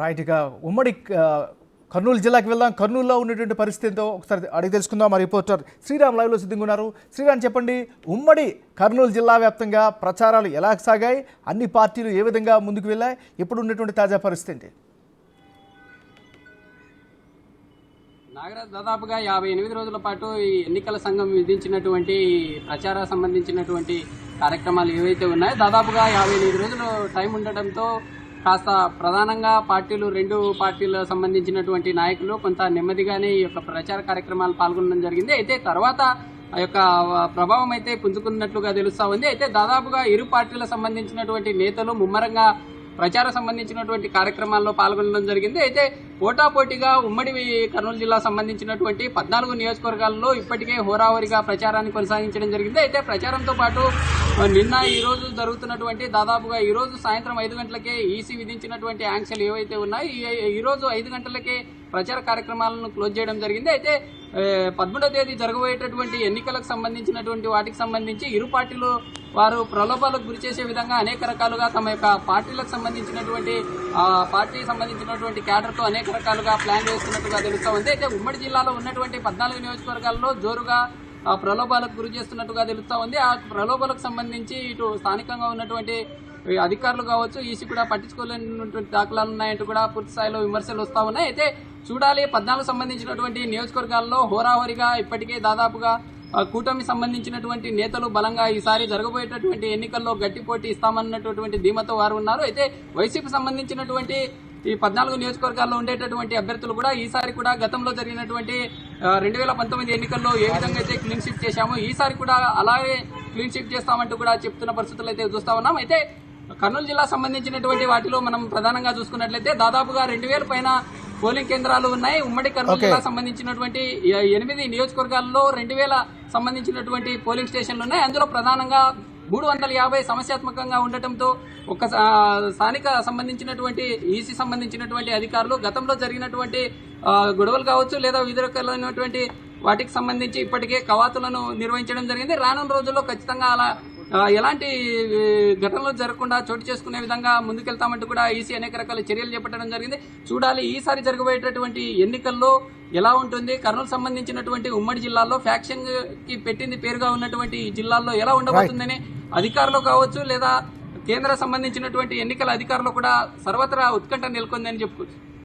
Right. ఇక ఉమ్మడి కర్నూలు జిల్లాకి వెళ్దాం. కర్నూలులో ఉన్నటువంటి పరిస్థితితో ఒకసారి అడిగి తెలుసుకుందాం. మా రిపోర్టర్ శ్రీరామ్ లైవ్లో సిద్ధంగా ఉన్నారు. శ్రీరామ్, చెప్పండి, ఉమ్మడి కర్నూలు జిల్లా వ్యాప్తంగా ప్రచారాలు ఎలా సాగాయి, అన్ని పార్టీలు ఏ విధంగా ముందుకు వెళ్ళాయి, ఇప్పుడు ఉన్నటువంటి తాజా పరిస్థితి? నాగరాజ్, దాదాపుగా 58 రోజుల పాటు ఈ ఎన్నికల సంఘం విధించినటువంటి ప్రచార సంబంధించినటువంటి కార్యక్రమాలు ఏవైతే ఉన్నాయో దాదాపుగా 58 రోజులు టైం ఉండటంతో కాస్త ప్రధానంగా రెండు పార్టీల సంబంధించినటువంటి నాయకులు కొంత నెమ్మదిగానే ఈ యొక్క ప్రచార కార్యక్రమాలు పాల్గొనడం జరిగింది. అయితే తర్వాత ఆ యొక్క ప్రభావం అయితే పుంజుకున్నట్లుగా తెలుస్తా ఉంది. అయితే దాదాపుగా ఇరు పార్టీల సంబంధించినటువంటి నేతలు ముమ్మరంగా ప్రచార సంబంధించినటువంటి కార్యక్రమాల్లో పాల్గొనడం జరిగింది. అయితే పోటాపోటీగా ఉమ్మడి కర్నూలు జిల్లా సంబంధించినటువంటి 14 నియోజకవర్గాల్లో ఇప్పటికే హోరాహోరీగా ప్రచారాన్ని కొనసాగించడం జరిగింది. అయితే ప్రచారంతో పాటు నిన్న ఈ రోజు జరుగుతున్నటువంటి దాదాపుగా ఈ రోజు సాయంత్రం 5 గంటలకే ఈసీ విధించినటువంటి ఆంక్షలు ఏవైతే ఉన్నాయో ఈ రోజు 5 గంటలకే ప్రచార కార్యక్రమాలను క్లోజ్ చేయడం జరిగింది. అయితే 13వ తేదీ జరగబోయేటటువంటి ఎన్నికలకు సంబంధించినటువంటి వాటికి సంబంధించి ఇరు పార్టీలు వారు ప్రలోభాలకు గురి చేసే విధంగా అనేక రకాలుగా తమ యొక్క పార్టీలకు సంబంధించినటువంటి క్యాడర్ తో అనేక రకాలుగా ప్లాన్ వేస్తున్నట్టుగా తెలుస్తా ఉంది. అయితే ఉమ్మడి జిల్లాలో ఉన్నటువంటి 14 నియోజకవర్గాల్లో జోరుగా ప్రలోభాలకు గురి చేస్తున్నట్టుగా తెలుస్తా ఉంది. ఆ ప్రలోభాలకు సంబంధించి ఇటు స్థానికంగా ఉన్నటువంటి అధికారులు కావచ్చు, ఈసీ కూడా పట్టించుకోలేనటువంటి దాఖలాలు ఉన్నాయంటూ కూడా పూర్తి స్థాయిలో విమర్శలు వస్తా ఉన్నాయి. అయితే చూడాలి, 14 సంబంధించినటువంటి నియోజకవర్గాల్లో హోరాహోరీగా ఇప్పటికే దాదాపుగా కూటమి సంబంధించినటువంటి నేతలు బలంగా ఈసారి జరగబోయేటటువంటి ఎన్నికల్లో గట్టి పోటీ ఇస్తామన్నటువంటి ధీమతో వారు ఉన్నారు. అయితే వైసీపీ సంబంధించినటువంటి ఈ 14 నియోజకవర్గాల్లో ఉండేటటువంటి అభ్యర్థులు కూడా ఈసారి కూడా గతంలో జరిగినటువంటి 2019 ఎన్నికల్లో ఏ విధంగా అయితే క్లీన్ షీట్ చేశామో ఈసారి కూడా అలాగే క్లీన్ షీట్ చేస్తామంటూ కూడా చెప్తున్న పరిస్థితులు అయితే చూస్తా ఉన్నాం. అయితే కర్నూలు జిల్లా సంబంధించినటువంటి వాటిలో మనం ప్రధానంగా చూసుకున్నట్లయితే దాదాపుగా 2000 పైన పోలింగ్ కేంద్రాలు ఉన్నాయి. ఉమ్మడి కర్నూలు జిల్లా సంబంధించిన 8 నియోజకవర్గాల్లో 2000 సంబంధించినటువంటి పోలింగ్ స్టేషన్లు ఉన్నాయి. అందులో ప్రధానంగా 350 సమస్యాత్మకంగా ఉండటంతో ఒక స్థానిక సంబంధించినటువంటి ఈసీ సంబంధించినటువంటి అధికారులు గతంలో జరిగినటువంటి గొడవలు కావచ్చు లేదా వివిధ రకాలైనటువంటి వాటికి సంబంధించి ఇప్పటికే కవాతులను నిర్వహించడం జరిగింది. రానున్న రోజుల్లో ఖచ్చితంగా అలా ఎలాంటి ఘటనలు జరగకుండా చోటు చేసుకునే విధంగా ముందుకెళ్తామంటూ కూడా ఈసీ అనేక రకాల చర్యలు చేపట్టడం జరిగింది. చూడాలి, ఈసారి జరగబోయేటటువంటి ఎన్నికల్లో ఎలా ఉంటుంది, కర్నూలు సంబంధించినటువంటి ఉమ్మడి జిల్లాల్లో ఫ్యాక్షన్ కి పెట్టింది పేరుగా ఉన్నటువంటి ఈ జిల్లాల్లో ఎలా ఉండబోతుందని అధికారులు కావచ్చు లేదా కేంద్ర సంబంధించినటువంటి ఎన్నికల అధికారులు కూడా సర్వత్రా ఉత్కంఠ నెలకొందని చెప్పుకోవచ్చు.